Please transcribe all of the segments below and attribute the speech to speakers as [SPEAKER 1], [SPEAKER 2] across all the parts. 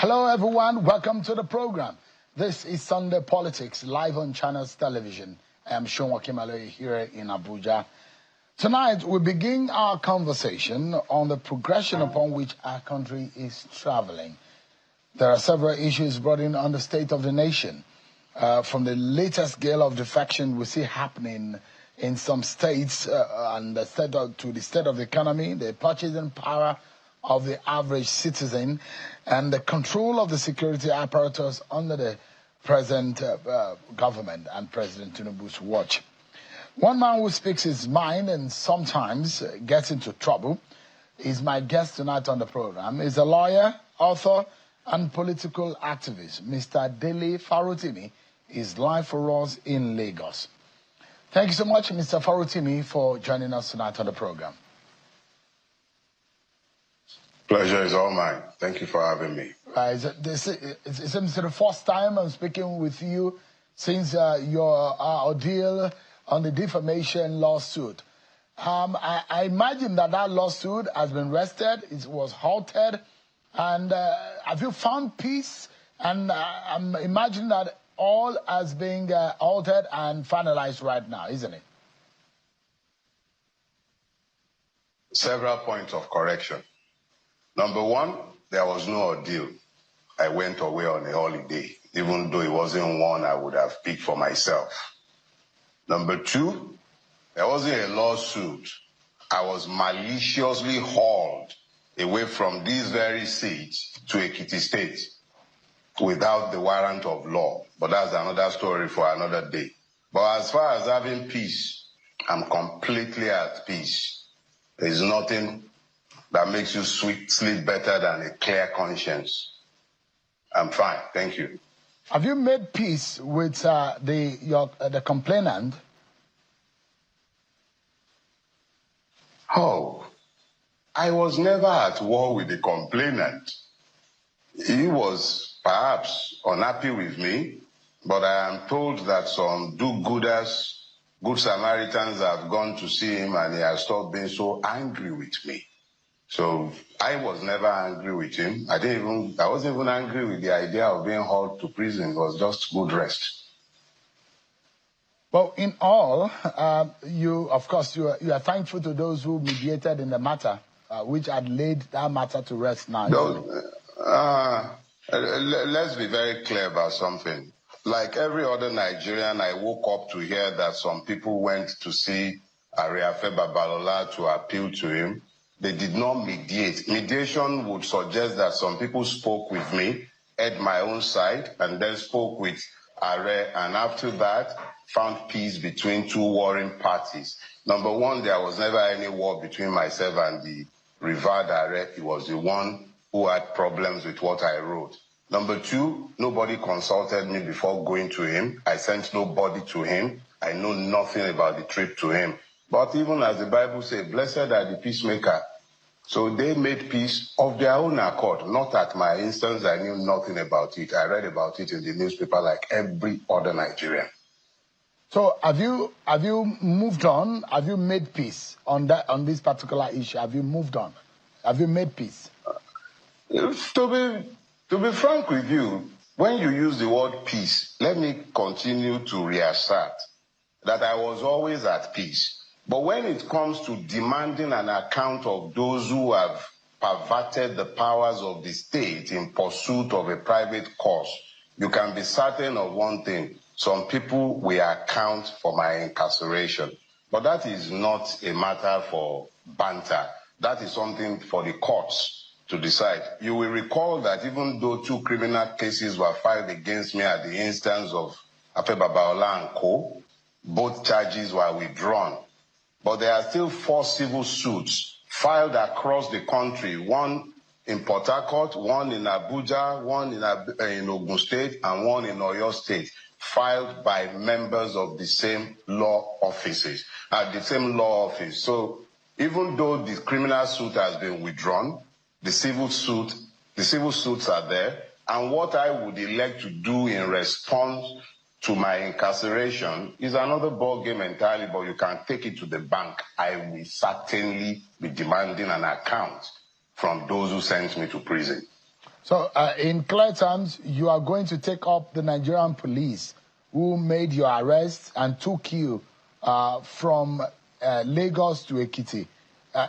[SPEAKER 1] Hello everyone, welcome to the program. This is Sunday Politics, live on Channels Television. I am Sean Wakimalo here in Abuja. Tonight we begin our conversation on the progression upon which our country is traveling. There are several issues brought in on the state of the nation. From the latest gale of defection we see happening in some states and the state of the economy, the purchasing power of the average citizen, and the control of the security apparatus under the present government and President Tinubu's watch. One man who speaks his mind and sometimes gets into trouble is my guest tonight on the program. He's a lawyer, author, and political activist. Mr. Dele Farotimi is live for us in Lagos. Thank you so much, Mr. Farotimi, for joining us tonight on the program.
[SPEAKER 2] Pleasure is all mine. Thank you for having me.
[SPEAKER 1] It seems the first time I'm speaking with you since your ordeal on the defamation lawsuit. I imagine that lawsuit has been rested, it was halted, and have you found peace? And I'm imagining that all has been altered and finalized right now, isn't it?
[SPEAKER 2] Several points of correction. Number one, there was no ordeal. I went away on a holiday, even though it wasn't one I would have picked for myself. Number two, there wasn't a lawsuit. I was maliciously hauled away from this very seat to Ekiti State without the warrant of law. But that's another story for another day. But as far as having peace, I'm completely at peace. There's nothing that makes you sleep better than a clear conscience. I'm fine, thank you.
[SPEAKER 1] Have you made peace with the complainant?
[SPEAKER 2] Oh, I was never at war with the complainant. He was perhaps unhappy with me, but I am told that some do-gooders, good Samaritans have gone to see him and he has stopped being so angry with me. So I was never angry with him. I wasn't even angry with the idea of being hauled to prison. It was just good rest.
[SPEAKER 1] Well, in all, you are thankful to those who mediated in the matter, which had laid that matter to rest now.
[SPEAKER 2] Let's be very clear about something. Like every other Nigerian, I woke up to hear that some people went to see Ariafe Babalola to appeal to him. They did not mediate. Mediation would suggest that some people spoke with me, heard my own side, and then spoke with Are, and after that, found peace between two warring parties. Number one, there was never any war between myself and the revered Are. He was the one who had problems with what I wrote. Number two, nobody consulted me before going to him. I sent nobody to him. I know nothing about the trip to him. But even as the Bible says, blessed are the peacemaker. So they made peace of their own accord, not at my instance. I knew nothing about it. I read about it in the newspaper like every other Nigerian.
[SPEAKER 1] So have you moved on? Have you made peace on this particular issue? Have you moved on? Have you made peace?
[SPEAKER 2] To be frank with you, when you use the word peace, let me continue to reassert that I was always at peace. But when it comes to demanding an account of those who have perverted the powers of the state in pursuit of a private cause, you can be certain of one thing. Some people will account for my incarceration. But that is not a matter for banter. That is something for the courts to decide. You will recall that even though 2 criminal cases were filed against me at the instance of Afe Babalola and co., both charges were withdrawn. But there are still 4 civil suits filed across the country, one in Port Harcourt, one in Abuja, one in Ogun State, and one in Oyo State, filed by members of the same law offices, the same law office. So even though the criminal suit has been withdrawn, the civil suits are there, and what I would elect to do in response to my incarceration is another ball game entirely, but you can take it to the bank. I will certainly be demanding an account from those who sent me to prison.
[SPEAKER 1] So, in clear terms, you are going to take up the Nigerian police who made your arrest and took you from Lagos to Ekiti.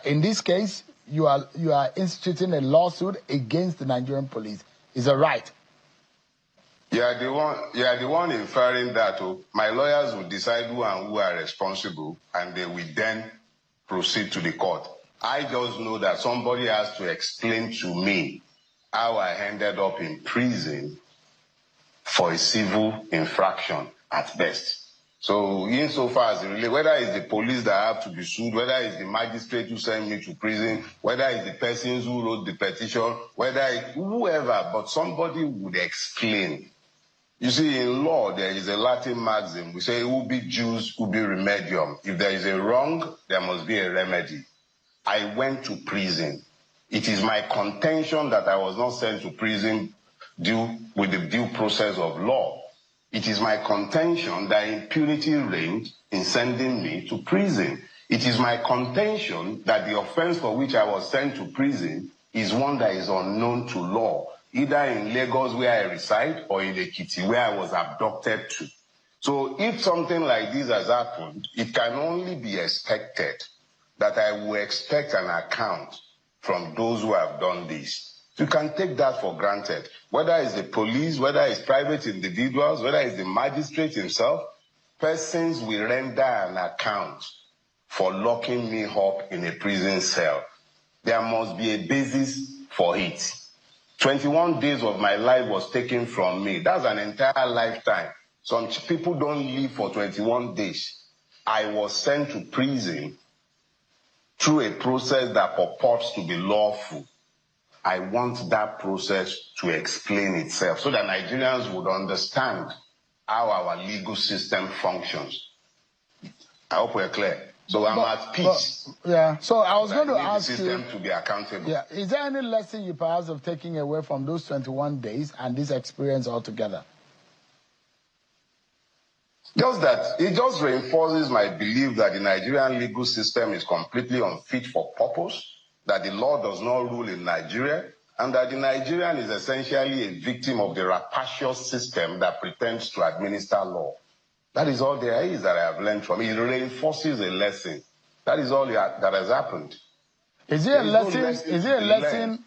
[SPEAKER 1] In this case, you are instituting a lawsuit against the Nigerian police. Is that right?
[SPEAKER 2] You are the one inferring that. My lawyers will decide who and who are responsible, and they will then proceed to the court. I just know that somebody has to explain to me how I ended up in prison for a civil infraction at best. So insofar as whether it's the police that have to be sued, whether it's the magistrate who sent me to prison, whether it's the persons who wrote the petition, whether it's whoever, but somebody would explain. You see, in law, there is a Latin maxim. We say, ubi jus, ubi remedium. If there is a wrong, there must be a remedy. I went to prison. It is my contention that I was not sent to prison with the due process of law. It is my contention that impunity reigned in sending me to prison. It is my contention that the offense for which I was sent to prison is one that is unknown to law, either in Lagos where I reside or in Ekiti where I was abducted to. So if something like this has happened, it can only be expected that I will expect an account from those who have done this. You can take that for granted. Whether it's the police, whether it's private individuals, whether it's the magistrate himself, persons will render an account for locking me up in a prison cell. There must be a basis for it. 21 days of my life was taken from me. That's an entire lifetime. Some people don't live for 21 days. I was sent to prison through a process that purports to be lawful. I want that process to explain itself so that Nigerians would understand how our legal system functions. I hope we're clear. So I'm at peace.
[SPEAKER 1] Yeah. So I was going to ask you,
[SPEAKER 2] the system to be accountable.
[SPEAKER 1] Yeah. Is there any lesson you perhaps have taken away from those 21 days and this experience altogether?
[SPEAKER 2] Just that it just reinforces my belief that the Nigerian legal system is completely unfit for purpose, that the law does not rule in Nigeria, and that the Nigerian is essentially a victim of the rapacious system that pretends to administer law. That is all there is that I have learned from it. It reinforces a lesson. That is all that has happened.
[SPEAKER 1] Is it a lesson? Is it a lesson?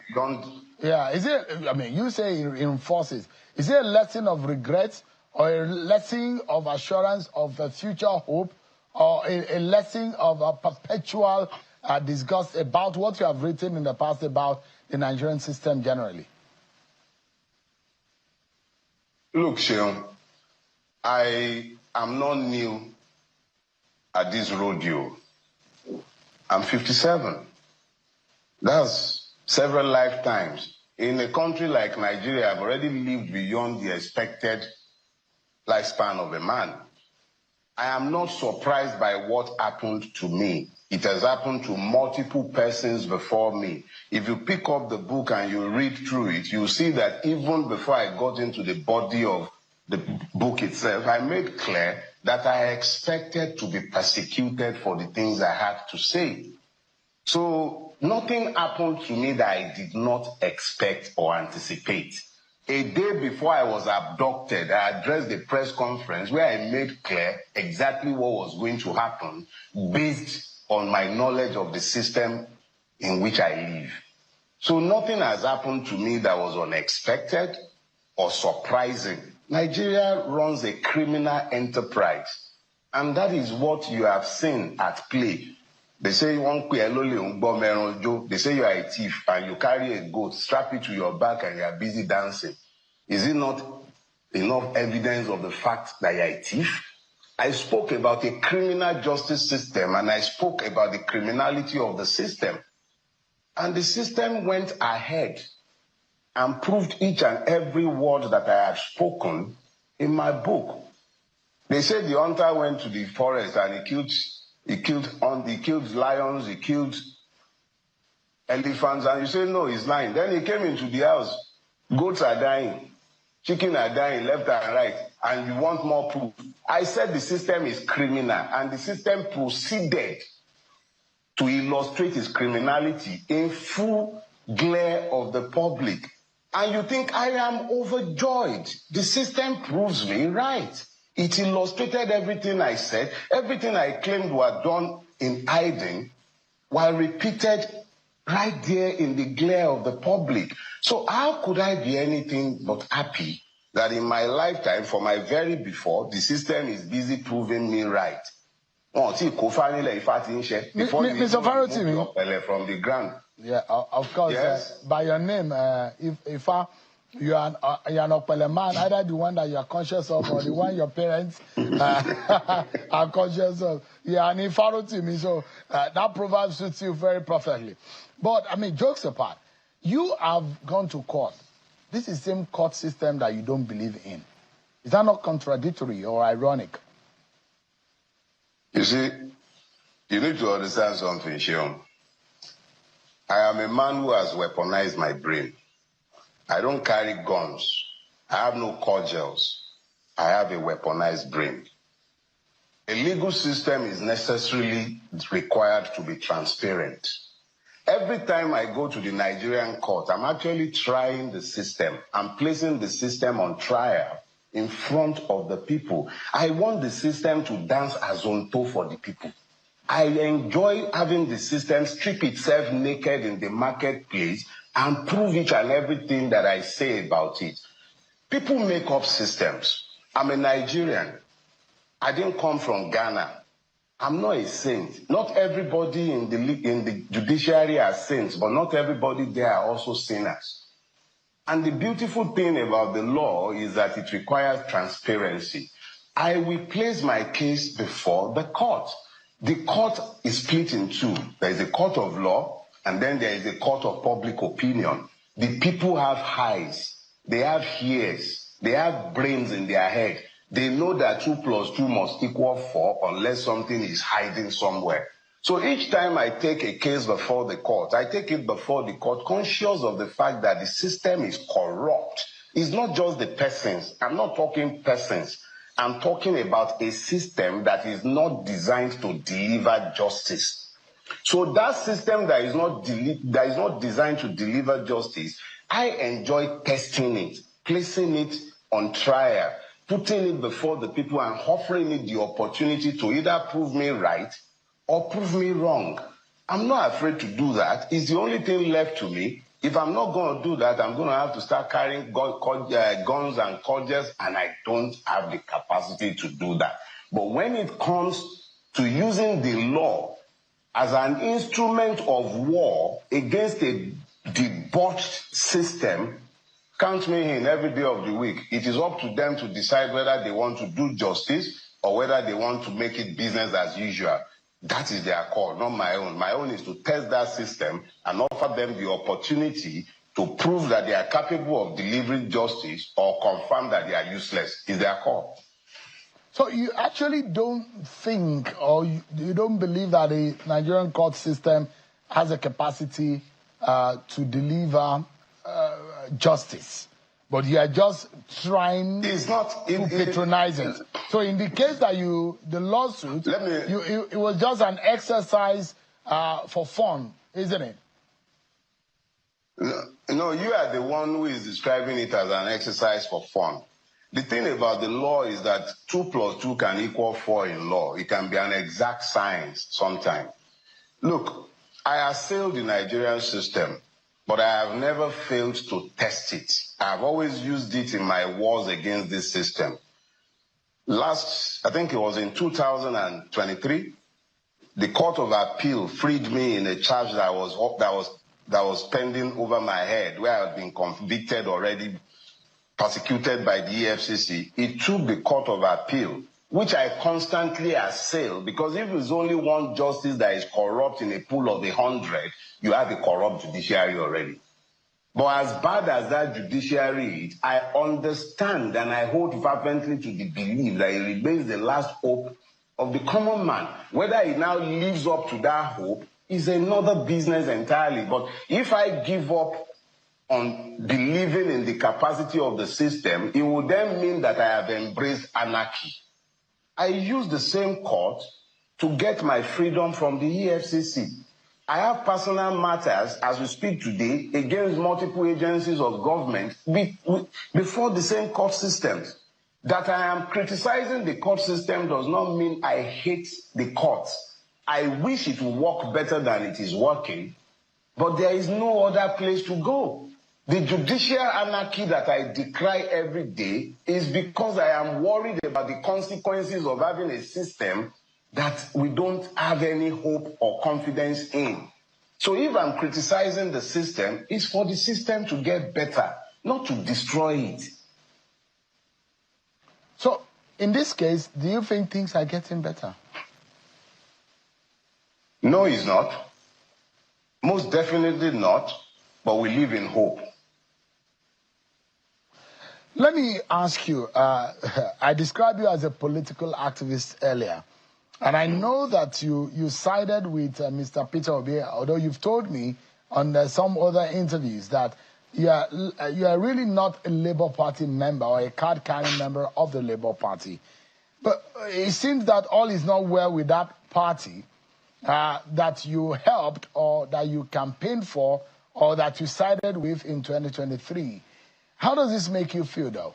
[SPEAKER 1] Yeah. Is it? I mean, you say it reinforces. Is it a lesson of regret, or a lesson of assurance of a future hope, or a lesson of a perpetual disgust about what you have written in the past about the Nigerian system generally?
[SPEAKER 2] Look, Sheon, I am not new at this rodeo. I'm 57. That's several lifetimes. In a country like Nigeria, I've already lived beyond the expected lifespan of a man. I am not surprised by what happened to me. It has happened to multiple persons before me. If you pick up the book and you read through it, you'll see that even before I got into the body of the book itself, I made clear that I expected to be persecuted for the things I had to say. So nothing happened to me that I did not expect or anticipate. A day before I was abducted, I addressed a press conference where I made clear exactly what was going to happen based on my knowledge of the system in which I live. So nothing has happened to me that was unexpected or surprising. Nigeria runs a criminal enterprise, and that is what you have seen at play. They say they say you are a thief and you carry a goat, strap it to your back and you are busy dancing. Is it not enough evidence of the fact that you are a thief? I spoke about a criminal justice system and I spoke about the criminality of the system. And the system went ahead and proved each and every word that I have spoken in my book. They said the hunter went to the forest and he killed lions, he killed elephants, and you say, no, he's lying. Then he came into the house. Goats are dying. Chicken are dying left and right. And you want more proof. I said the system is criminal, and the system proceeded to illustrate its criminality in full glare of the public. And you think I am overjoyed. The system proves me right. It illustrated everything I said, everything I claimed were done in hiding, while repeated right there in the glare of the public. So how could I be anything but happy that in my lifetime, for my very before, the system is busy proving me right? Mr.
[SPEAKER 1] Mr. Farotimi,
[SPEAKER 2] from the ground.
[SPEAKER 1] Yeah, of course.
[SPEAKER 2] Yes.
[SPEAKER 1] By your name, if you are an Opele man, either the one that you are conscious of or the one your parents are conscious of. You are an Farotimi, so that proverb suits you very perfectly. But, I mean, jokes apart, you have gone to court. This is the same court system that you don't believe in. Is that not contradictory or ironic?
[SPEAKER 2] You see, you need to understand something, Shion. I am a man who has weaponized my brain. I don't carry guns. I have no cordials. I have a weaponized brain. A legal system is necessarily required to be transparent. Every time I go to the Nigerian court, I'm actually trying the system. I'm placing the system on trial in front of the people. I want the system to dance azonto for the people. I enjoy having the system strip itself naked in the marketplace and prove each and everything that I say about it. People make up systems. I'm a Nigerian. I didn't come from Ghana. I'm not a saint. Not everybody in the judiciary are saints, but not everybody there are also sinners. And the beautiful thing about the law is that it requires transparency. I will place my case before the court. The court is split in two. There is a court of law, and then there is a court of public opinion. The people have eyes, they have ears, they have brains in their head. They know that 2 + 2 must equal 4 unless something is hiding somewhere. So each time I take a case before the court, I take it before the court conscious of the fact that the system is corrupt. It's not just the persons. I'm not talking persons. I'm talking about a system that is not designed to deliver justice. So that system that is not designed to deliver justice, I enjoy testing it, placing it on trial, putting it before the people and offering it the opportunity to either prove me right or prove me wrong. I'm not afraid to do that. It's the only thing left to me. If I'm not going to do that, I'm going to have to start carrying guns and cordials, and I don't have the capacity to do that. But when it comes to using the law as an instrument of war against a debauched system, count me in every day of the week. It is up to them to decide whether they want to do justice or whether they want to make it business as usual. That is their call, not my own. My own is to test that system and offer them the opportunity to prove that they are capable of delivering justice or confirm that they are useless. It's their call.
[SPEAKER 1] So you actually don't think, or you don't believe that the Nigerian court system has a capacity to deliver justice, but you are just trying to patronize it. So in the case that the lawsuit, it was just an exercise for fun, isn't it?
[SPEAKER 2] No, you are the one who is describing it as an exercise for fun. The thing about the law is that 2 + 2 can equal 4 in law. It can be an exact science sometimes. Look, I assailed the Nigerian system, but I have never failed to test it. I have always used it in my wars against this system. I think it was in 2023, the Court of Appeal freed me in a charge that was pending over my head, where I had been convicted already, persecuted by the EFCC. It took the Court of Appeal, which I constantly assail, because if there's only one justice that is corrupt in a pool of 100, you have a corrupt judiciary already. But as bad as that judiciary is, I understand and I hold fervently to the belief that it remains the last hope of the common man. Whether he now lives up to that hope is another business entirely. But if I give up on believing in the capacity of the system, it would then mean that I have embraced anarchy. I use the same court to get my freedom from the EFCC. I have personal matters, as we speak today, against multiple agencies of government before the same court systems. That I am criticizing the court system does not mean I hate the courts. I wish it would work better than it is working, but there is no other place to go. The judicial anarchy that I decry every day is because I am worried about the consequences of having a system that we don't have any hope or confidence in. So if I'm criticizing the system, it's for the system to get better, not to destroy it.
[SPEAKER 1] So in this case, do you think things are getting better?
[SPEAKER 2] No, it's not. Most definitely not, but we live in hope.
[SPEAKER 1] Let me ask you, I described you as a political activist earlier. And I know that you sided with Mr. Peter Obi, although you've told me on some other interviews that you are really not a Labour Party member or a card-carrying member of the Labour Party. But it seems that all is not well with that party that you helped or that you campaigned for or that you sided with in 2023. How does this make you feel, though?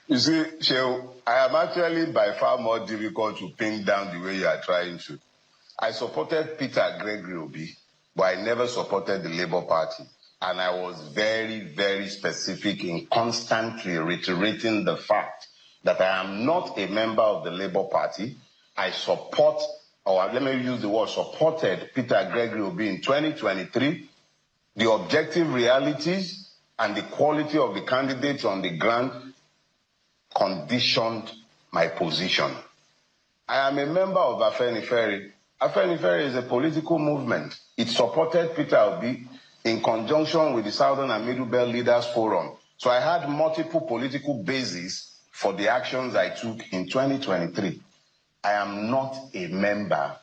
[SPEAKER 2] You see, Shehu, I am actually by far more difficult to pin down the way you are trying to. I supported Peter Gregory Obi, but I never supported the Labour Party. And I was very, very specific in constantly reiterating the fact that I am not a member of the Labour Party. I support, or let me use the word, supported Peter Gregory Obi in 2023. The objective realities and the quality of the candidates on the ground conditioned my position. I am a member of Afenifere. Afenifere is a political movement. It supported Peter Obi in conjunction with the Southern and Middle Belt Leaders Forum. So I had multiple political bases for the actions I took in 2023. I am not a member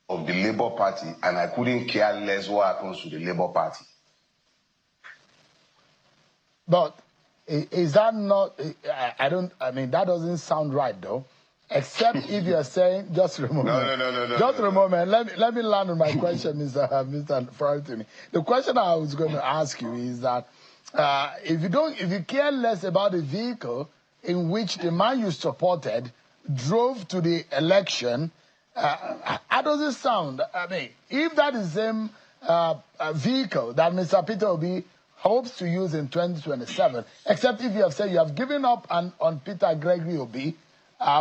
[SPEAKER 2] of the Labour Party, and I couldn't care less what happens to the Labour Party.
[SPEAKER 1] But is that not, I mean, that doesn't sound right, though. Except if you're saying, just a moment.
[SPEAKER 2] No.
[SPEAKER 1] Just a moment. Let me land on my question, Mr. Farotimi. The question I was going to ask you is that if you care less about the vehicle in which the man you supported drove to the election, how does it sound? I mean, if that is the same vehicle that Mr. Peter Obi hopes to use in 2027, except if you have said you have given up on Peter Gregory Obi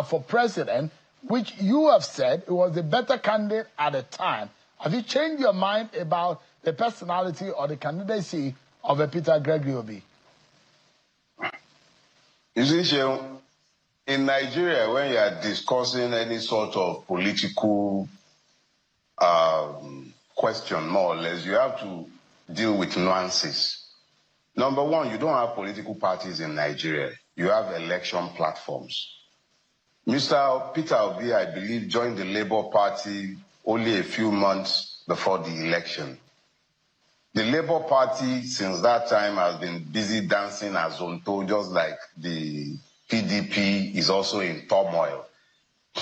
[SPEAKER 1] for president, which you have said it was the better candidate at the time. Have you changed your mind about the personality or the candidacy of a Peter Gregory Obi?
[SPEAKER 2] You see, Shehu, in Nigeria, when you are discussing any sort of political question, more or less, you have to deal with nuances. Number one, you don't have political parties in Nigeria. You have election platforms. Mr. Peter Obi, I believe, joined the Labour Party only a few months before the election. The Labour Party, since that time, has been busy dancing as Zonto, just like the PDP is also in turmoil.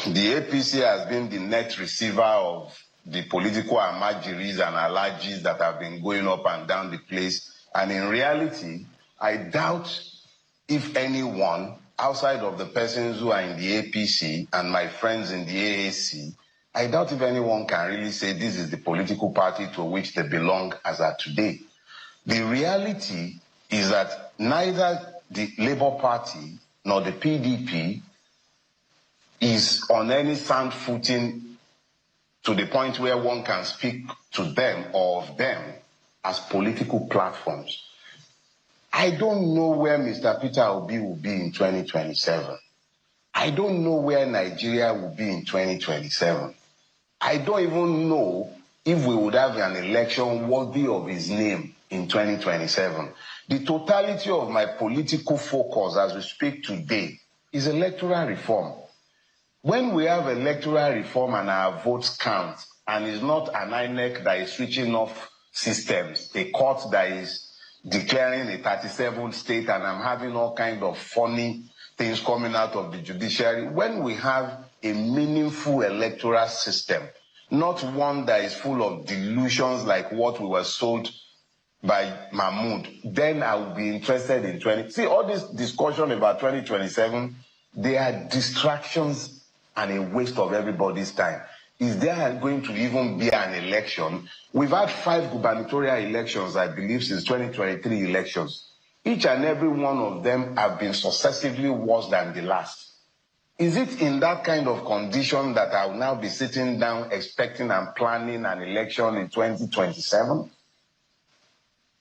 [SPEAKER 2] The APC has been the net receiver of the political amajiris and allergies that have been going up and down the place. And in reality, I doubt if anyone outside of the persons who are in the APC and my friends in the AAC, I doubt if anyone can really say this is the political party to which they belong as at today. The reality is that neither the Labour Party nor the PDP is on any sound footing to the point where one can speak to them or of them as political platforms. I don't know where Mr. Peter Obi will be in 2027. I don't know where Nigeria will be in 2027. I don't even know if we would have an election worthy of his name in 2027. The totality of my political focus as we speak today is electoral reform. When we have electoral reform and our votes count, and it's not an INEC that is switching off systems, a court that is declaring a 37th state, and I'm having all kinds of funny things coming out of the judiciary. When we have a meaningful electoral system not one that is full of delusions like what we were sold by Mahmoud, then I would be interested in 20. See, all this discussion about 2027, they are distractions and a waste of everybody's time. Is there going to even be an election? We've had 5 gubernatorial elections, I believe, since 2023 elections. Each and every one of them have been successively worse than the last. Is it in that kind of condition that I will now be sitting down expecting and planning an election in 2027?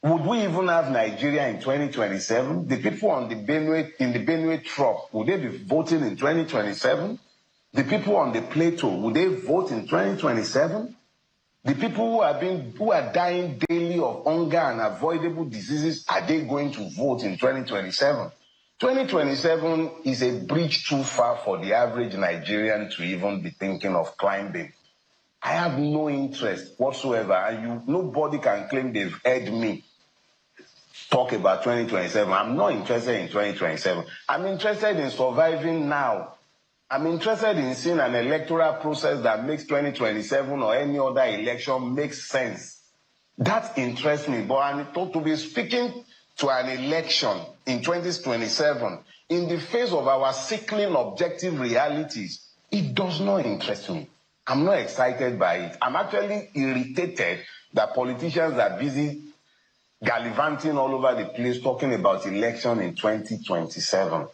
[SPEAKER 2] Would we even have Nigeria in 2027? The people on the Benue Trough, would they be voting in 2027? The people on the plateau, would they vote in 2027? The people who are dying daily of hunger and avoidable diseases, are they going to vote in 2027? 2027 is a bridge too far for the average Nigerian to even be thinking of climbing. I have no interest whatsoever, and nobody can claim they've heard me talk about 2027. I'm not interested in 2027. I'm interested in surviving now. I'm interested in seeing an electoral process that makes 2027 or any other election make sense. That interests me. But I'm told to be speaking to an election in 2027 in the face of our sickling objective realities, it does not interest me. I'm not excited by it. I'm actually irritated that politicians are busy gallivanting all over the place talking about election in 2027.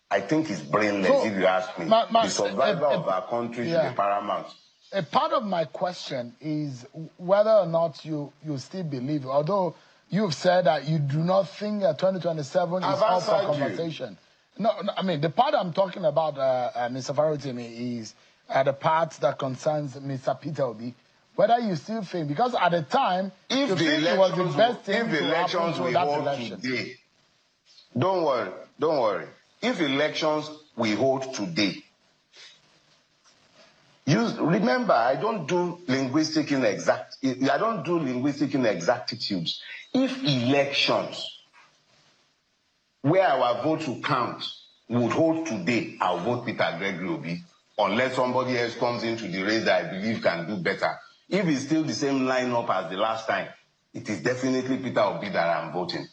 [SPEAKER 2] I think it's brainless, if you ask me. The survival of our country should be paramount.
[SPEAKER 1] A part of my question is whether or not you still believe, although you've said that you do not think that 2027 is up for conversation. No, I mean, the part I'm talking about, Mr. Farotimi, is the part that concerns Mr. Peter Obi. Whether you still think, because at the time,
[SPEAKER 2] if
[SPEAKER 1] you think it was the best thing
[SPEAKER 2] to happen to that election. Today, don't worry. If elections we hold today, remember, I don't do linguistic inexactitudes. If elections where our vote will count would hold today, I'll vote Peter Gregory Obi, unless somebody else comes into the race that I believe can do better. If it's still the same lineup as the last time, it is definitely Peter Obi that I'm voting.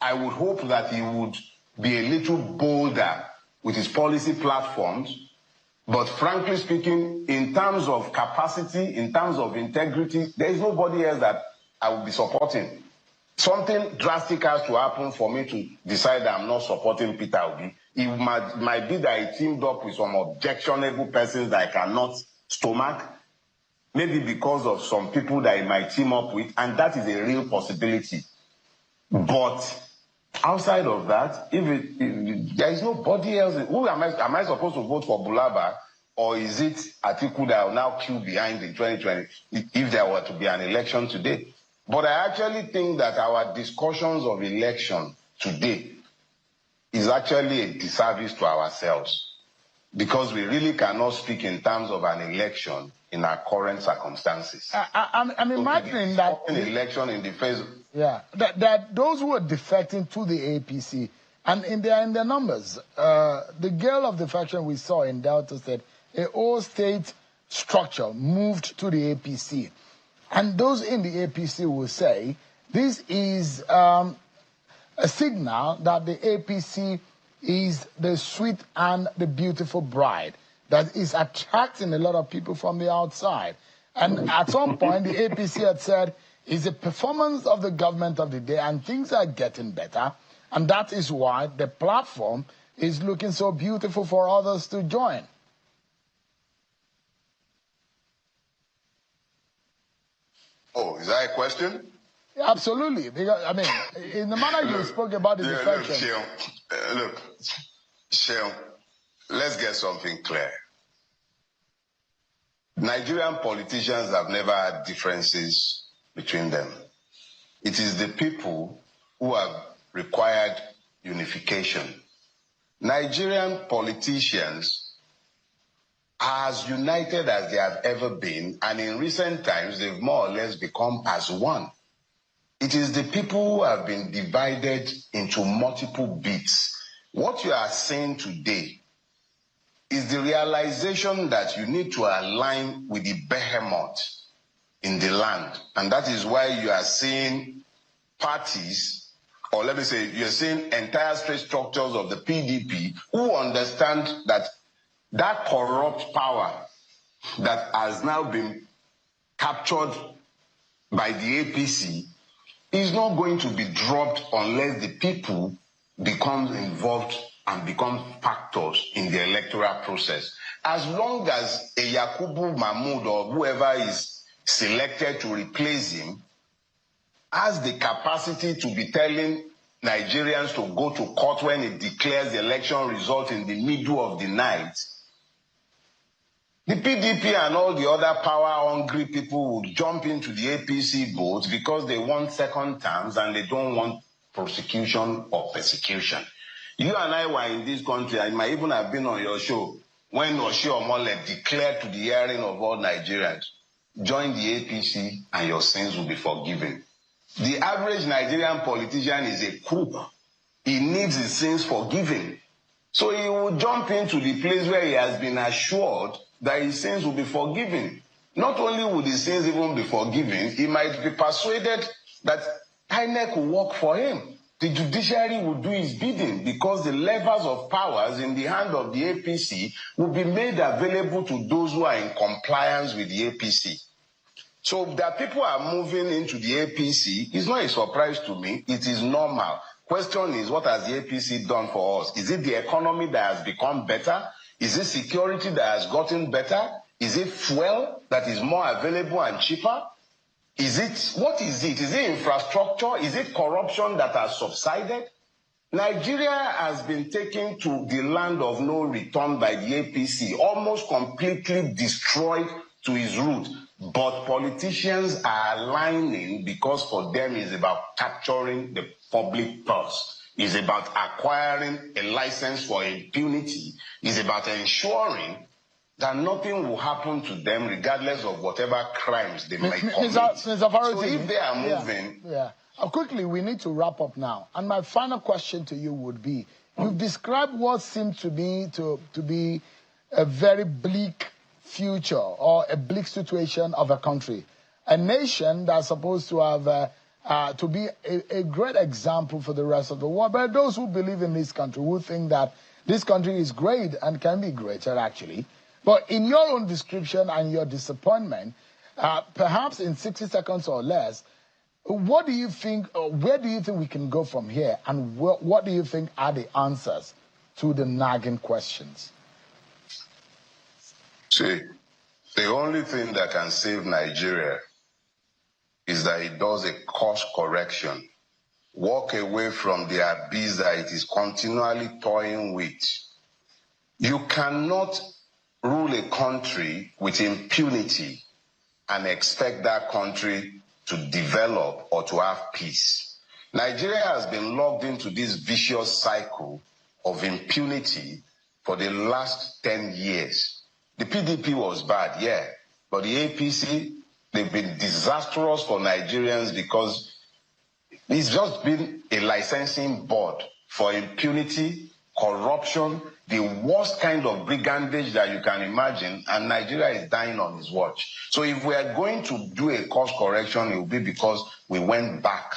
[SPEAKER 2] I would hope that he would be a little bolder with his policy platforms, but frankly speaking, in terms of capacity, in terms of integrity, there is nobody else that I would be supporting. Something drastic has to happen for me to decide that I'm not supporting Peter Obi. It might be that he teamed up with some objectionable persons that I cannot stomach, maybe because of some people that he might team up with, and that is a real possibility. But outside of that, if there is nobody else, who am I supposed to vote for Bulaba, or is it Atiku that will now queue behind in 2020 if there were to be an election today? But I actually think that our discussions of election today is actually a disservice to ourselves, because we really cannot speak in terms of an election in our current circumstances.
[SPEAKER 1] I'm imagining that
[SPEAKER 2] an election in the face.
[SPEAKER 1] That those who are defecting to the APC, and in their numbers, the girl of defection we saw in Delta said a whole state structure moved to the APC, and those in the APC will say this is a signal that the APC is the sweet and the beautiful bride that is attracting a lot of people from the outside. And at some point, the APC had said, it's a performance of the government of the day, and things are getting better. And that is why the platform is looking so beautiful for others to join.
[SPEAKER 2] Oh, is that a question?
[SPEAKER 1] Yeah, absolutely. Because, I mean, in the manner you spoke about the defection.
[SPEAKER 2] Look, Sheil, let's get something clear. Nigerian politicians have never had differences between them. It is the people who have required unification. Nigerian politicians are as united as they have ever been, and in recent times, they've more or less become as one. It is the people who have been divided into multiple bits. What you are saying today is the realization that you need to align with the behemoth in the land. And that is why you are seeing parties, or let me say, you're seeing entire state structures of the PDP who understand that that corrupt power that has now been captured by the APC is not going to be dropped unless the people become involved and become factors in the electoral process. As long as a Yakubu Mahmoud or whoever is selected to replace him has the capacity to be telling Nigerians to go to court when it declares the election result in the middle of the night, the PDP and all the other power-hungry people would jump into the APC boat because they want second terms and they don't want prosecution or persecution. You and I were in this country, I might even have been on your show, when Oshie Omole declared to the hearing of all Nigerians, join the APC and your sins will be forgiven. The average Nigerian politician is a crook. He needs his sins forgiven. So he will jump into the place where he has been assured that his sins will be forgiven. Not only will his sins even be forgiven, he might be persuaded that INEC will work for him. The judiciary will do his bidding because the levers of powers in the hand of the APC will be made available to those who are in compliance with the APC. So that people are moving into the APC is not a surprise to me. It is normal. Question is, what has the APC done for us? Is it the economy that has become better? Is it security that has gotten better? Is it fuel that is more available and cheaper? What is it? Is it infrastructure? Is it corruption that has subsided? Nigeria has been taken to the land of no return by the APC, almost completely destroyed to its root. But politicians are aligning because for them it's about capturing the public purse. It's about acquiring a license for impunity. It's about ensuring that nothing will happen to them regardless of whatever crimes they might commit. So if they are moving...
[SPEAKER 1] Quickly, we need to wrap up now. And my final question to you would be, you've described what seems to be a very bleak future or a bleak situation of a country. A nation that's supposed to have... to be a great example for the rest of the world. But those who believe in this country, who think that this country is great and can be greater, actually. But in your own description and your disappointment, perhaps in 60 seconds or less, what do you think, where do you think we can go from here? And what do you think are the answers to the nagging questions?
[SPEAKER 2] See, the only thing that can save Nigeria is that it does a course correction. Walk away from the abyss that it is continually toying with. You cannot rule a country with impunity and expect that country to develop or to have peace. Nigeria has been locked into this vicious cycle of impunity for the last 10 years. The PDP was bad, yeah, but the APC, they've been disastrous for Nigerians because it's just been a licensing board for impunity, corruption, the worst kind of brigandage that you can imagine, and Nigeria is dying on its watch. So if we are going to do a course correction, it will be because we went back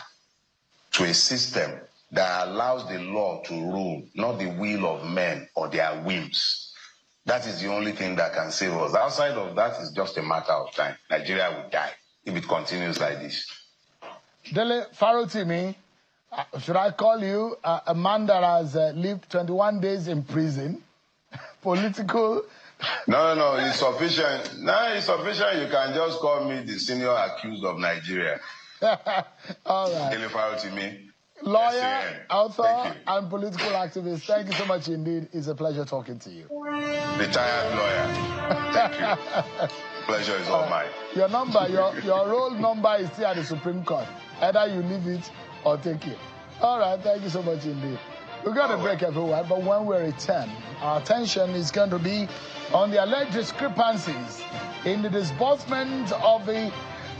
[SPEAKER 2] to a system that allows the law to rule, not the will of men or their whims. That is the only thing that can save us. Outside of that, it's just a matter of time. Nigeria will die if it continues like this.
[SPEAKER 1] Dele Farotimi, should I call you a man that has lived 21 days in prison? Political...
[SPEAKER 2] No, it's sufficient. No, it's sufficient. You can just call me the senior accused of Nigeria.
[SPEAKER 1] All right.
[SPEAKER 2] Dele Farotimi.
[SPEAKER 1] Lawyer, author, and political activist. Thank you so much indeed. It's a pleasure talking to you.
[SPEAKER 2] Retired lawyer. Thank you. Pleasure is all mine.
[SPEAKER 1] Your number, your roll number is still at the Supreme Court. Either you leave it or take it. All right, thank you so much indeed. We're going to break everyone, but when we return, our attention is going to be on the alleged discrepancies in the disbursement of the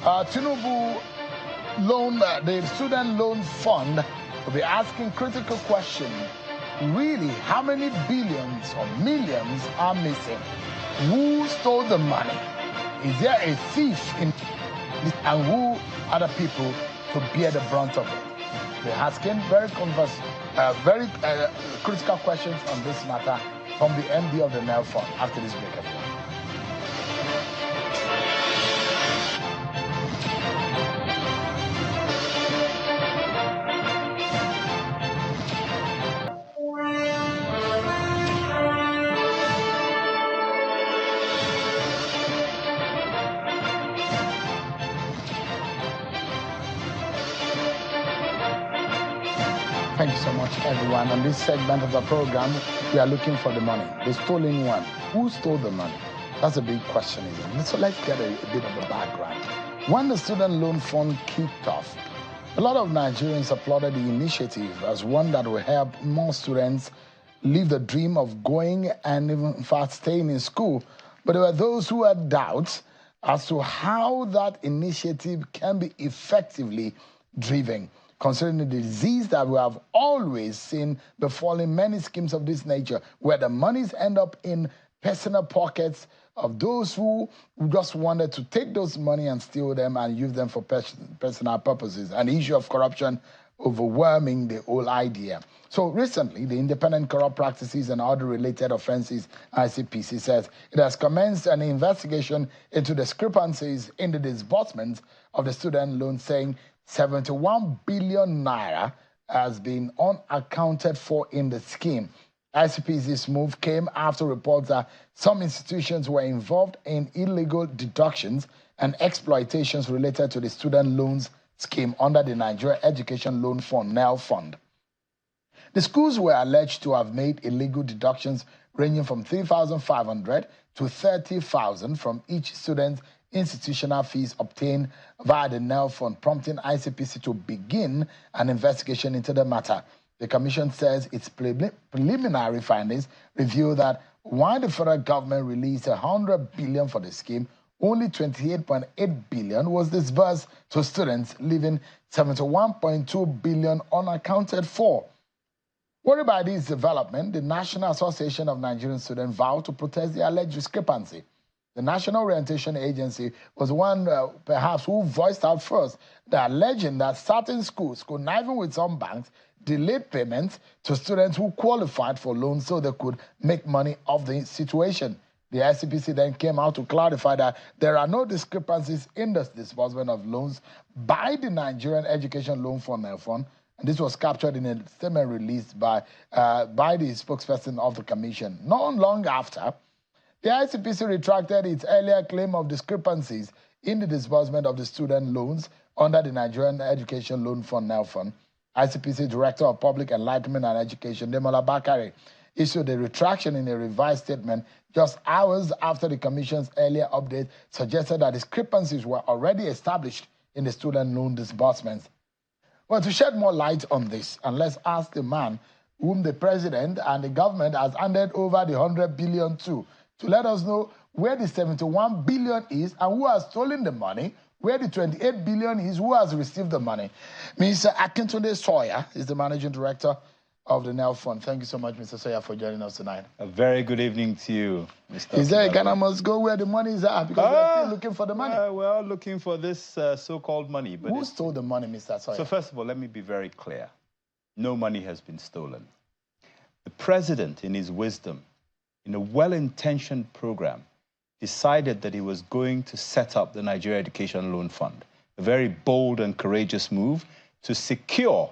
[SPEAKER 1] Tinubu loan, the student loan fund. We'll be asking critical questions really how many billions or millions are missing? Who stole the money? Is there a thief in this, and who are the people to bear the brunt of it? We're asking very critical questions on this matter from the MD of the NEL Fund after this break. Thank you so much, everyone. On this segment of the program, we are looking for the money. The stolen one. Who stole the money? That's a big question, isn't it? So let's get a bit of the background. When the student loan fund kicked off, a lot of Nigerians applauded the initiative as one that will help more students live the dream of going and even, in fact, staying in school. But there were those who had doubts as to how that initiative can be effectively driven, considering the disease that we have always seen befalling many schemes of this nature, where the monies end up in personal pockets of those who just wanted to take those money and steal them and use them for personal purposes. And the issue of corruption overwhelming the whole idea. So recently, the Independent Corrupt Practices and Other Related Offences, ICPC, says it has commenced an investigation into discrepancies in the disbursement of the student loan, saying 71 billion naira has been unaccounted for in the scheme. ICPC's move came after reports that some institutions were involved in illegal deductions and exploitations related to the student loans scheme under the Nigeria Education Loan Fund, NEL Fund. The schools were alleged to have made illegal deductions ranging from 3,500 to 30,000 from each student's institutional fees obtained via the NEL Fund, prompting ICPC to begin an investigation into the matter. The Commission says its preliminary findings reveal that while the federal government released 100 billion for the scheme, only 28.8 billion was disbursed to students, leaving 71.2 billion unaccounted for. Worried by this development, the National Association of Nigerian Students vowed to protest the alleged discrepancy. The National Orientation Agency was one, perhaps, who voiced out first, alleging that certain schools, conniving with some banks, delayed payments to students who qualified for loans so they could make money off the situation. The ICPC then came out to clarify that there are no discrepancies in the disbursement of loans by the Nigerian Education Loan Fund, NEL Fund, and this was captured in a statement released by the spokesperson of the Commission. Not long after, the ICPC retracted its earlier claim of discrepancies in the disbursement of the student loans under the Nigerian Education Loan Fund, NEL Fund. ICPC Director of Public Enlightenment and Education, Demola Bakare, issued a retraction in a revised statement just hours after the Commission's earlier update suggested that discrepancies were already established in the student loan disbursements. Well, to shed more light on this, and let's ask the man whom the President and the government has handed over the 100 billion to let us know where the 71 billion is and who has stolen the money, where the 28 billion is, who has received the money. Mr. Akintunde Sawyer is the Managing Director of the NEL Fund. Thank you so much, Mr. Sawyer, for joining us tonight.
[SPEAKER 3] A very good evening to you, Mr.
[SPEAKER 1] Is there a Ghana must go where the money is at? Because we're still looking for the money.
[SPEAKER 3] We're all looking for this so-called money. But
[SPEAKER 1] who stole the money, Mr. Sawyer?
[SPEAKER 3] So first of all, let me be very clear. No money has been stolen. The President, in his wisdom, in a well-intentioned program, decided that he was going to set up the Nigeria Education Loan Fund, a very bold and courageous move to secure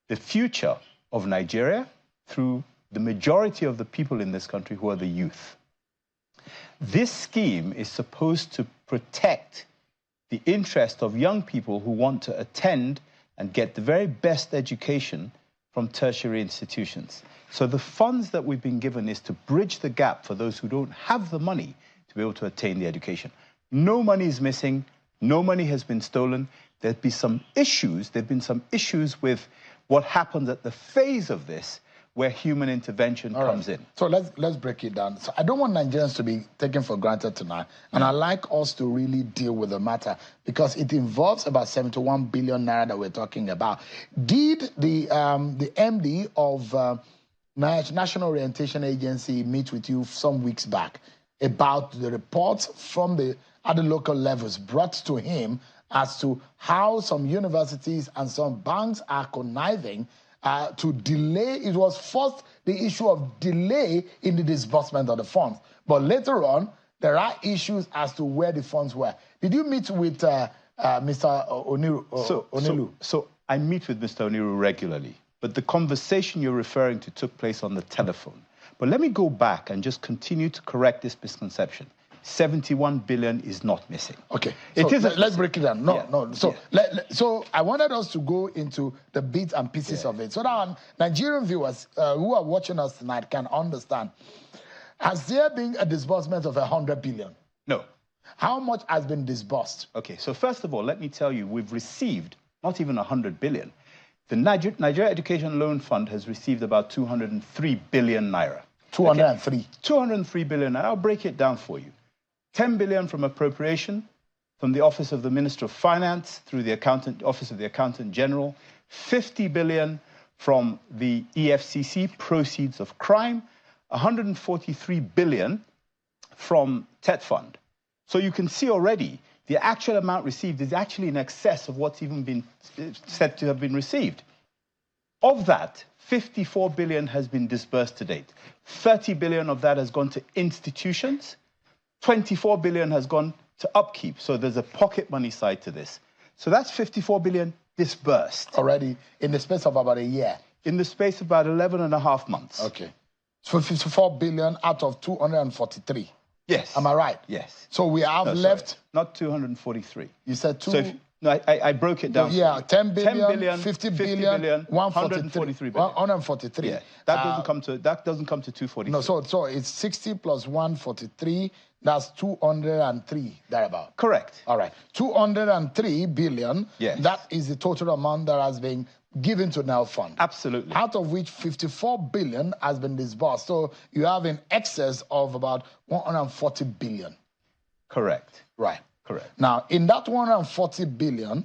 [SPEAKER 3] the future of Nigeria through the majority of the people in this country who are the youth. This scheme is supposed to protect the interest of young people who want to attend and get the very best education from tertiary institutions. So the funds that we've been given is to bridge the gap for those who don't have the money to be able to attain the education. No money is missing. No money has been stolen. There've been some issues with what happens at the phase of this where human intervention comes in.
[SPEAKER 1] So let's break it down. So I don't want Nigerians to be taken for granted tonight. And I'd like us to really deal with the matter because it involves about 71 billion naira that we're talking about. Did the MD of National Orientation Agency meet with you some weeks back about the reports from the other local levels brought to him as to how some universities and some banks are conniving to delay. It was first the issue of delay in the disbursement of the funds. But later on, there are issues as to where the funds were. Did you meet with Mr. Oniru?
[SPEAKER 3] So I meet with Mr. Oniru regularly, but the conversation you're referring to took place on the telephone. But let me go back and just continue to correct this misconception. 71 billion is not missing.
[SPEAKER 1] Okay, so let's break it down. So I wanted us to go into the bits and pieces of it so that our Nigerian viewers who are watching us tonight can understand. Has there been a disbursement of 100 billion?
[SPEAKER 3] No.
[SPEAKER 1] How much has been disbursed?
[SPEAKER 3] Okay, so first of all, let me tell you, we've received not even 100 billion. The Nigeria Education Loan Fund has received about 203 billion naira.
[SPEAKER 1] 203?
[SPEAKER 3] Okay. 203 billion, and I'll break it down for you. 10 billion from appropriation, from the Office of the Minister of Finance, through the Office of the Accountant General, 50 billion from the EFCC, proceeds of crime, 143 billion from TET Fund. So you can see already the actual amount received is actually in excess of what's even been said to have been received. Of that, 54 billion has been disbursed to date. 30 billion of that has gone to institutions. 24 billion has gone to upkeep. So there's a pocket money side to this. So that's 54 billion disbursed.
[SPEAKER 1] Already in the space of about a year?
[SPEAKER 3] In the space of about 11 and a half months.
[SPEAKER 1] Okay. So 54 billion out of 243.
[SPEAKER 3] Yes.
[SPEAKER 1] Am I right?
[SPEAKER 3] Yes.
[SPEAKER 1] So we have left...
[SPEAKER 3] Sorry, not 243.
[SPEAKER 1] You said two...
[SPEAKER 3] So no, I broke it down.
[SPEAKER 1] Yeah, 10 billion,
[SPEAKER 3] 50 billion, 143 billion.
[SPEAKER 1] 143.
[SPEAKER 3] Yeah, that doesn't come to 243.
[SPEAKER 1] No, so it's 60 plus 143, that's 203, thereabout.
[SPEAKER 3] Correct.
[SPEAKER 1] All right. 203 billion,
[SPEAKER 3] yes.
[SPEAKER 1] That is the total amount that has been given to Nel Fund.
[SPEAKER 3] Absolutely.
[SPEAKER 1] Out of which 54 billion has been disbursed. So you have in excess of about 140 billion.
[SPEAKER 3] Correct.
[SPEAKER 1] Right.
[SPEAKER 3] Correct.
[SPEAKER 1] Now, in that 140 billion,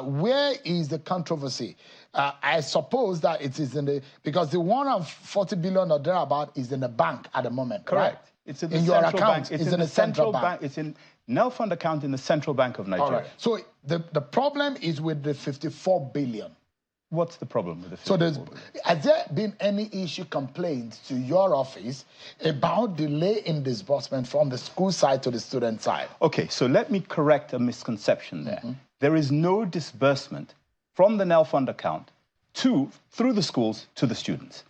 [SPEAKER 1] where is the controversy? I suppose that it is in the... Because the 140 billion or thereabout is in the bank at the moment,
[SPEAKER 3] correct.
[SPEAKER 1] Right?
[SPEAKER 3] It's in the
[SPEAKER 1] your
[SPEAKER 3] central
[SPEAKER 1] account.
[SPEAKER 3] bank.
[SPEAKER 1] It's in the central bank.
[SPEAKER 3] It's in Nel Fund account in the Central Bank of Nigeria.
[SPEAKER 1] All right. So the problem is with the 54 billion.
[SPEAKER 3] What's the problem with the 54 billion?
[SPEAKER 1] Has there been any issue complaints to your office about delay in disbursement from the school side to the student side?
[SPEAKER 3] Okay, so let me correct a misconception there. There is no disbursement from the Nel Fund account through the schools to the students.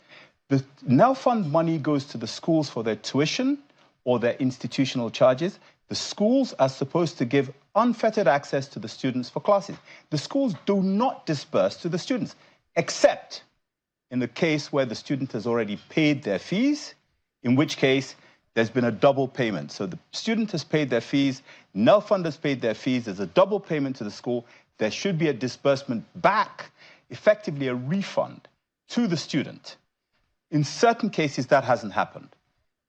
[SPEAKER 3] The Nel Fund money goes to the schools for their tuition or their institutional charges. The schools are supposed to give unfettered access to the students for classes. The schools do not disperse to the students, except in the case where the student has already paid their fees, in which case there's been a double payment. So the student has paid their fees, Nel Fund has paid their fees, there's a double payment to the school, there should be a disbursement back, effectively a refund to the student. In certain cases, that hasn't happened.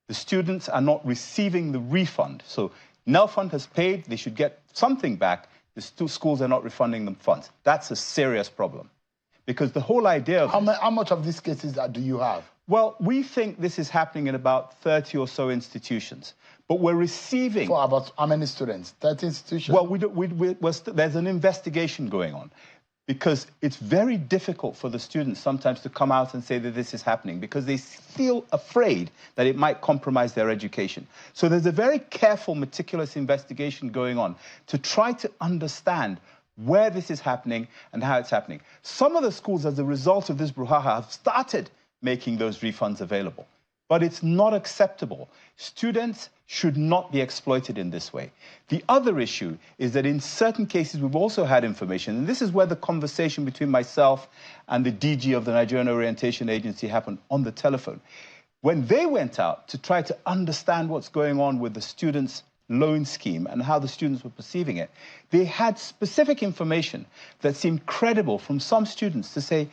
[SPEAKER 3] The students are not receiving the refund. So Nel Fund has paid, they should get something back. The schools are not refunding them funds. That's a serious problem. Because the whole idea of...
[SPEAKER 1] How much of these cases do you have?
[SPEAKER 3] Well, we think this is happening in about 30 or so institutions. But we're receiving...
[SPEAKER 1] For about how many students? 30 institutions?
[SPEAKER 3] Well, there's an investigation going on. Because it's very difficult for the students sometimes to come out and say that this is happening because they feel afraid that it might compromise their education. So there's a very careful, meticulous investigation going on to try to understand where this is happening and how it's happening. Some of the schools, as a result of this brouhaha, have started making those refunds available. But it's not acceptable. Students should not be exploited in this way. The other issue is that in certain cases, we've also had information, and this is where the conversation between myself and the DG of the Nigerian Orientation Agency happened on the telephone. When they went out to try to understand what's going on with the students' loan scheme and how the students were perceiving it, they had specific information that seemed credible from some students to say,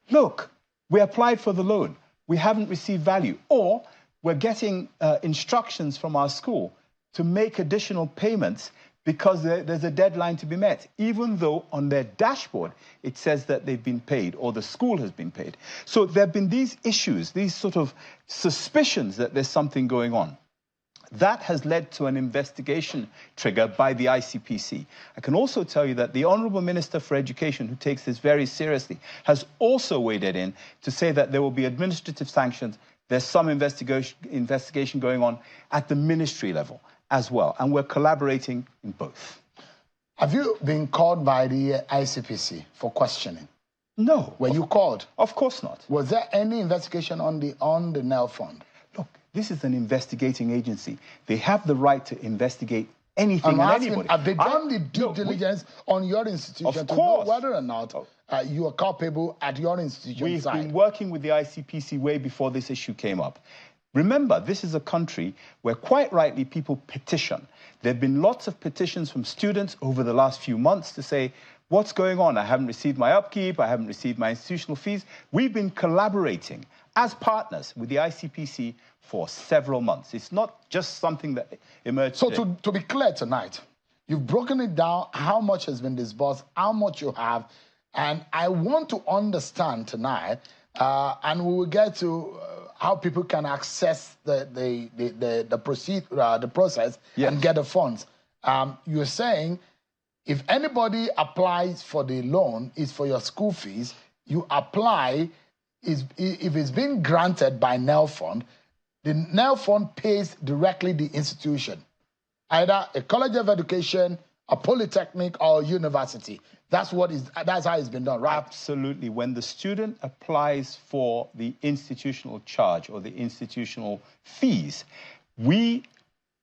[SPEAKER 3] look, we applied for the loan. We haven't received value, or we're getting instructions from our school to make additional payments because there's a deadline to be met, even though on their dashboard it says that they've been paid or the school has been paid. So there have been these issues, these sort of suspicions that there's something going on. That has led to an investigation trigger by the ICPC. I can also tell you that the Honourable Minister for Education, who takes this very seriously, has also waded in to say that there will be administrative sanctions. There's some investigation going on at the ministry level as well, and we're collaborating in both.
[SPEAKER 1] Have you been called by the ICPC for questioning?
[SPEAKER 3] No.
[SPEAKER 1] Were you called?
[SPEAKER 3] Of course not.
[SPEAKER 1] Was there any investigation on the NEL fund?
[SPEAKER 3] Look, this is an investigating agency. They have the right to investigate anything and anybody.
[SPEAKER 1] Have they done the due diligence on your institution to know whether or not you are culpable at your institution side?
[SPEAKER 3] We've been working with the ICPC way before this issue came up. Remember, this is a country where quite rightly people petition. There have been lots of petitions from students over the last few months to say, what's going on? I haven't received my upkeep, I haven't received my institutional fees. We've been collaborating as partners with the ICPC for several months. It's not just something that emerged
[SPEAKER 1] So
[SPEAKER 3] today.
[SPEAKER 1] to be clear tonight, you've broken it down, how much has been disbursed, how much you have, and I want to understand tonight, and we will get to how people can access the process and get the funds. You're saying if anybody applies for the loan, it's for your school fees, you apply, if it's been granted by NEL fund, the NEL fund pays directly the institution, either a college of education, a polytechnic, or a university. That's how it's been done, right?
[SPEAKER 3] Absolutely. When the student applies for the institutional charge or the institutional fees, we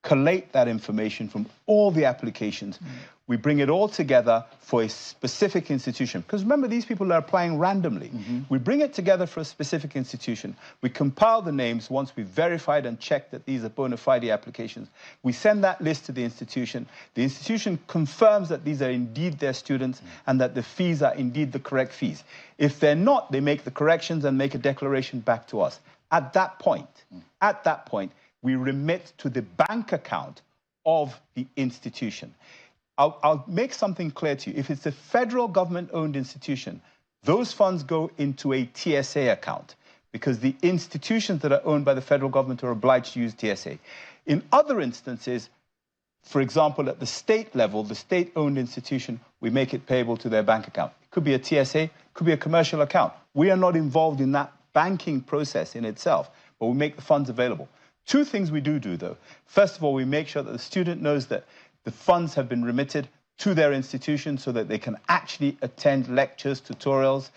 [SPEAKER 3] collate that information from all the applications. We bring it all together for a specific institution. Because remember, these people are applying randomly. We bring it together for a specific institution. We compile the names once we've verified and checked that these are bona fide applications. We send that list to the institution. The institution confirms that these are indeed their students and that the fees are indeed the correct fees. If they're not, they make the corrections and make a declaration back to us. At that point, we remit to the bank account of the institution. I'll make something clear to you. If it's a federal government-owned institution, those funds go into a TSA account because the institutions that are owned by the federal government are obliged to use TSA. In other instances, for example, at the state level, the state-owned institution, we make it payable to their bank account. It could be a TSA, it could be a commercial account. We are not involved in that banking process in itself, but we make the funds available. Two things we do, though. First of all, we make sure that the student knows that the funds have been remitted to their institution so that they can actually attend lectures, tutorials,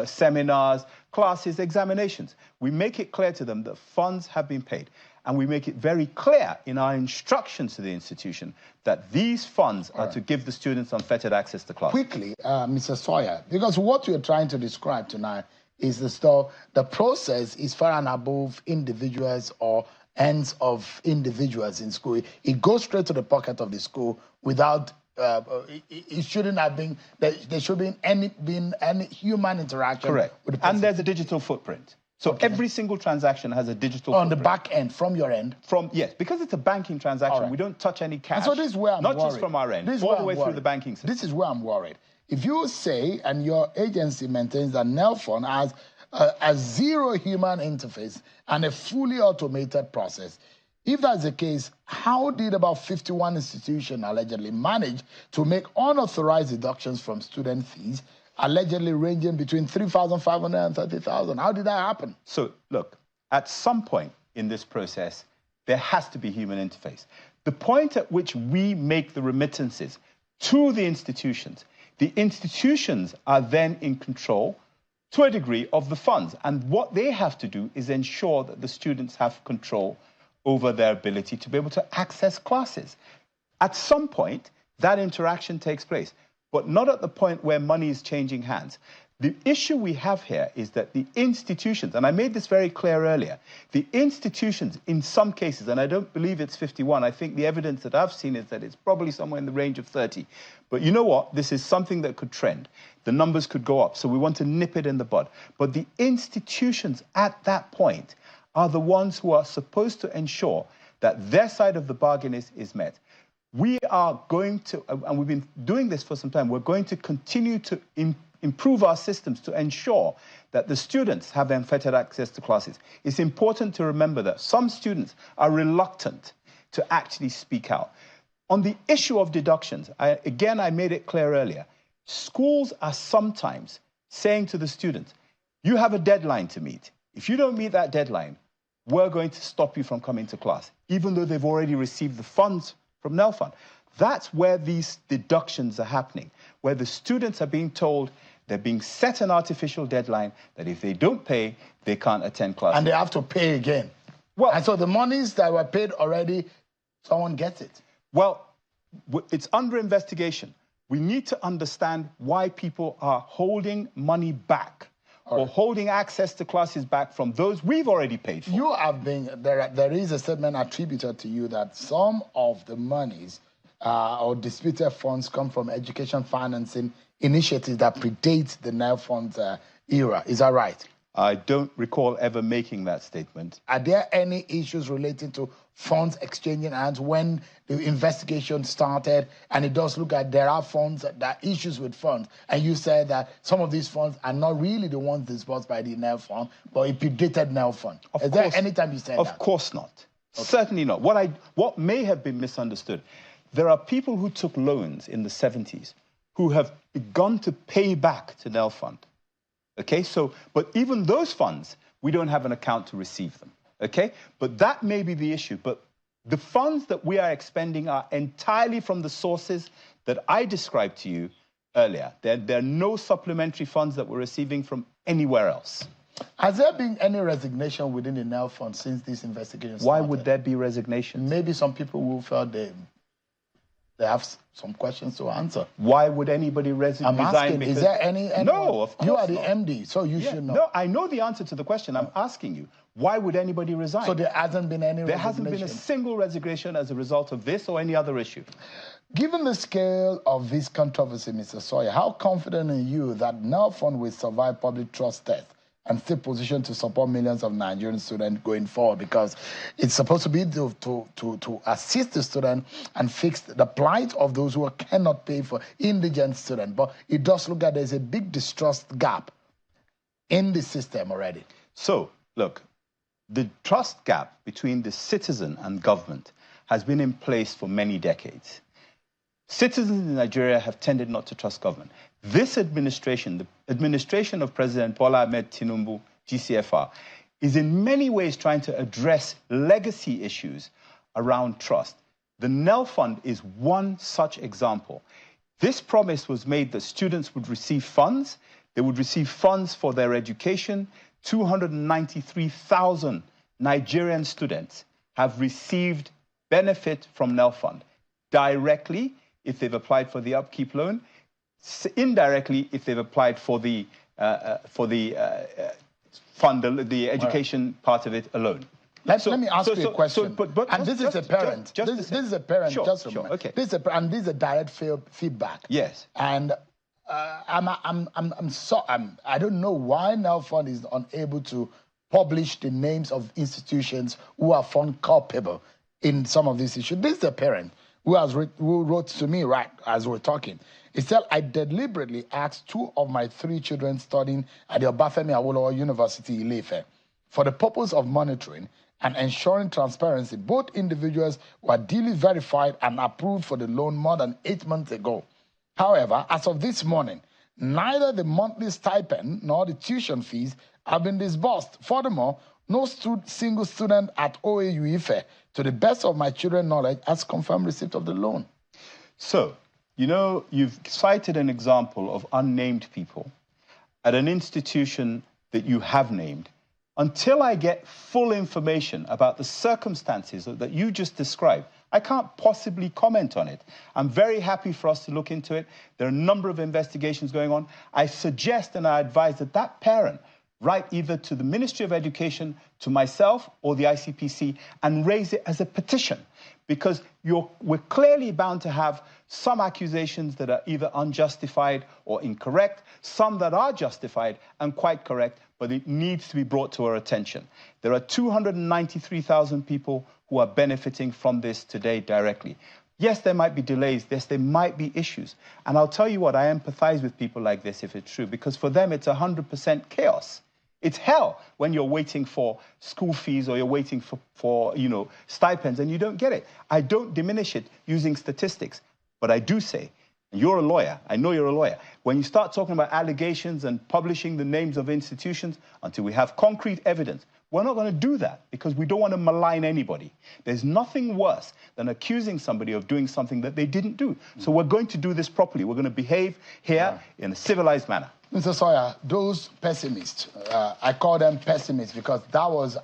[SPEAKER 3] seminars, classes, examinations. We make it clear to them that funds have been paid. And we make it very clear in our instructions to the institution that these funds are to give the students unfettered access to class.
[SPEAKER 1] Quickly, Mr. Sawyer, because what you're trying to describe tonight is the process is far and above individuals or ends of individuals in school. It goes straight to the pocket of the school without, it shouldn't have been, there should be any human interaction.
[SPEAKER 3] Correct.
[SPEAKER 1] With the
[SPEAKER 3] and there's a digital footprint. So every single transaction has a digital
[SPEAKER 1] footprint. On the back end, from your end?
[SPEAKER 3] Yes, because it's a banking transaction, we don't touch any cash.
[SPEAKER 1] And so this is where I'm
[SPEAKER 3] worried.
[SPEAKER 1] Not
[SPEAKER 3] just from our end, all the way through the banking system.
[SPEAKER 1] This is where I'm worried. If you say, and your agency maintains that NEL fund has a zero human interface and a fully automated process, if that's the case, how did about 51 institutions allegedly manage to make unauthorized deductions from student fees, allegedly ranging between 3,500 and 30,000? How did that happen?
[SPEAKER 3] So, look, at some point in this process, there has to be human interface. The point at which we make the remittances to the institutions are then in control to a degree of the funds. And what they have to do is ensure that the students have control over their ability to be able to access classes. At some point, that interaction takes place, but not at the point where money is changing hands. The issue we have here is that the institutions, and I made this very clear earlier, the institutions in some cases, and I don't believe it's 51, I think the evidence that I've seen is that it's probably somewhere in the range of 30. But you know what? This is something that could trend. The numbers could go up, so we want to nip it in the bud. But the institutions at that point are the ones who are supposed to ensure that their side of the bargain is met. we are going to, and we've been doing this for some time, we're going to continue to improve our systems to ensure that the students have unfettered access to classes. It's important to remember that some students are reluctant to actually speak out. On the issue of deductions, I made it clear earlier, schools are sometimes saying to the students, you have a deadline to meet. If you don't meet that deadline, we're going to stop you from coming to class, even though they've already received the funds from NELFund. That's where these deductions are happening, where the students are being told they're being set an artificial deadline that if they don't pay, they can't attend classes.
[SPEAKER 1] And they have to pay again. Well, and so the monies that were paid already, someone gets it.
[SPEAKER 3] Well, it's under investigation. We need to understand why people are holding money back or holding access to classes back from those we've already paid for.
[SPEAKER 1] You have been, there is a statement attributed to you that some of the monies or disputed funds come from education financing initiatives that predate the NELFund era. Is that right?
[SPEAKER 3] I don't recall ever making that statement.
[SPEAKER 1] Are there any issues relating to funds exchanging hands when the investigation started? And it does look like there are funds, there are issues with funds. And you said that some of these funds are not really the ones disbursed by the NELFund, but it predated NELFund. Is there any time you said that?
[SPEAKER 3] Of course not. Okay. Certainly not. What may have been misunderstood, there are people who took loans in the 70s who have begun to pay back to NELFund. Okay, so, but even those funds, we don't have an account to receive them, okay? But that may be the issue. But the funds that we are expending are entirely from the sources that I described to you earlier. There are no supplementary funds that we're receiving from anywhere else.
[SPEAKER 1] Has there been any resignation within the NELFund since this investigation started?
[SPEAKER 3] Why would there be resignation?
[SPEAKER 1] Maybe some people will feel they have some questions to answer.
[SPEAKER 3] Why would anybody resign?
[SPEAKER 1] I'm asking, is there any?
[SPEAKER 3] No, of course
[SPEAKER 1] you are the
[SPEAKER 3] not.
[SPEAKER 1] MD, so you should know.
[SPEAKER 3] No, I know the answer to the question. I'm asking you, why would anybody resign?
[SPEAKER 1] So there hasn't been any resignation?
[SPEAKER 3] There hasn't been a single resignation as a result of this or any other issue.
[SPEAKER 1] Given the scale of this controversy, Mr. Sawyer, how confident are you that NELFund will survive public trust test and stay positioned to support millions of Nigerian students going forward? Because it's supposed to be to assist the student and fix the plight of those who cannot pay for indigent students. But it does look like there's a big distrust gap in the system already.
[SPEAKER 3] So, look, the trust gap between the citizen and government has been in place for many decades. Citizens in Nigeria have tended not to trust government. This administration, the administration of President Bola Ahmed Tinubu, GCFR, is in many ways trying to address legacy issues around trust. The NELFund is one such example. This promise was made that students would receive funds. They would receive funds for their education. 293,000 Nigerian students have received benefit from NELFund directly if they've applied for the upkeep loan, indirectly if they've applied for the fund, the education part of it alone.
[SPEAKER 1] Let me ask you a question. And this is a parent. This is a parent.
[SPEAKER 3] Sure,
[SPEAKER 1] just a moment.
[SPEAKER 3] Okay.
[SPEAKER 1] This is a direct feedback.
[SPEAKER 3] Yes.
[SPEAKER 1] And I don't know why NELFund is unable to publish the names of institutions who are fund culpable in some of these issues. This is a parent who wrote to me right as we're talking. He said, I deliberately asked 2 of my 3 children studying at the Obafemi Awolowo University, Ile-Ife, for the purpose of monitoring and ensuring transparency. Both individuals were duly verified and approved for the loan more than 8 months ago. However, as of this morning, neither the monthly stipend nor the tuition fees have been disbursed. Furthermore, no single student at OAU Ife, to the best of my children's knowledge, has confirmed receipt of the loan.
[SPEAKER 3] So, you know, you've cited an example of unnamed people at an institution that you have named. Until I get full information about the circumstances that you just described, I can't possibly comment on it. I'm very happy for us to look into it. There are a number of investigations going on. I suggest and I advise that that parent write either to the Ministry of Education, to myself, or the ICPC, and raise it as a petition, because we're clearly bound to have some accusations that are either unjustified or incorrect, some that are justified and quite correct, but it needs to be brought to our attention. There are 293,000 people who are benefiting from this today directly. Yes, there might be delays. Yes, there might be issues. And I'll tell you what, I empathize with people like this if it's true, because for them, it's 100% chaos. It's hell when you're waiting for school fees or you're waiting for stipends and you don't get it. I don't diminish it using statistics, but I do say, and you're a lawyer, I know you're a lawyer, when you start talking about allegations and publishing the names of institutions until we have concrete evidence, we're not going to do that because we don't want to malign anybody. There's nothing worse than accusing somebody of doing something that they didn't do. So we're going to do this properly. We're going to behave here in a civilized manner.
[SPEAKER 1] Mr. Sawyer, those pessimists, I call them pessimists because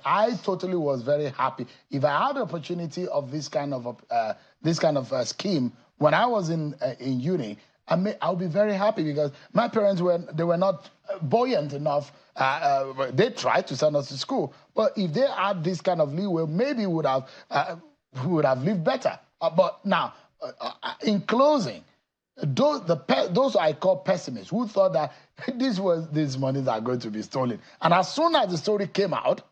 [SPEAKER 1] I totally was very happy. If I had the opportunity of this kind of scheme when I was in uni, I'll be very happy because my parents were not buoyant enough. They tried to send us to school, but if they had this kind of leeway, maybe we would have lived better. But now, in closing, those I call pessimists who thought that these monies are going to be stolen, and as soon as the story came out,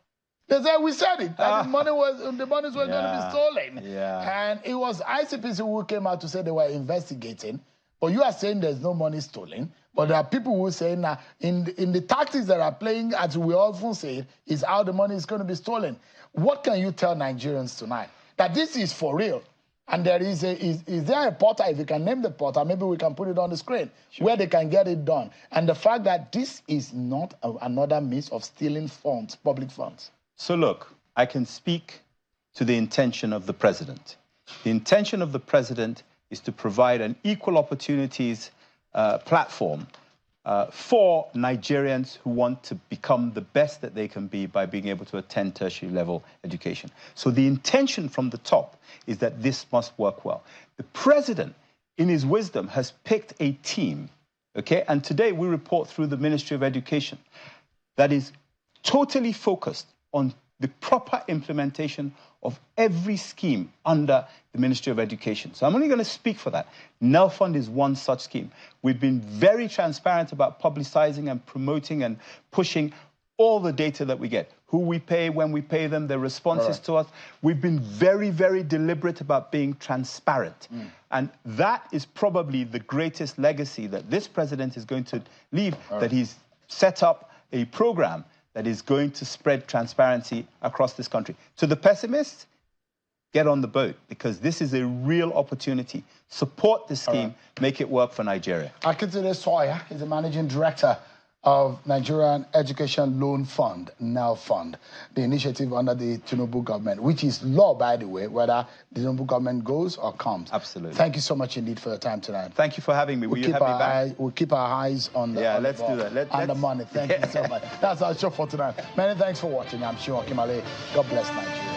[SPEAKER 1] they said we said it that the monies were going to be stolen, and it was ICPC who came out to say they were investigating. But you are saying there's no money stolen, but there are people who are saying that in the tactics that are playing, as we often say, is how the money is going to be stolen. What can you tell Nigerians tonight? That this is for real. And there is there a portal, if you can name the portal, maybe we can put it on the screen, where they can get it done. And the fact that this is not another means of stealing funds, public funds.
[SPEAKER 3] So look, I can speak to the intention of the president. The intention of the president is to provide an equal opportunities platform for Nigerians who want to become the best that they can be by being able to attend tertiary level education. So the intention from the top is that this must work well. The president, in his wisdom, has picked a team, okay? And today we report through the Ministry of Education that is totally focused on the proper implementation of every scheme under the Ministry of Education. So I'm only going to speak for that. NELFund is one such scheme. We've been very transparent about publicizing and promoting and pushing all the data that we get, who we pay, when we pay them, their responses to us. We've been very, very deliberate about being transparent. And that is probably the greatest legacy that this president is going to leave, that he's set up a program that is going to spread transparency across this country. To the pessimists, get on the boat, because this is a real opportunity. Support the scheme, make it work for Nigeria.
[SPEAKER 1] Dele Sawyer is the managing director of Nigerian Education Loan Fund, NELFund, the initiative under the Tinubu government, which is law, by the way, whether the Tinubu government goes or comes.
[SPEAKER 3] Absolutely.
[SPEAKER 1] Thank you so much indeed for your time tonight.
[SPEAKER 3] Thank you for having me. Will you have me back?
[SPEAKER 1] We'll keep our eyes on the,
[SPEAKER 3] let's do that.
[SPEAKER 1] On the money. Thank you so much. That's our show for tonight. Many thanks for watching. I'm Sean Kimale. God bless Nigeria.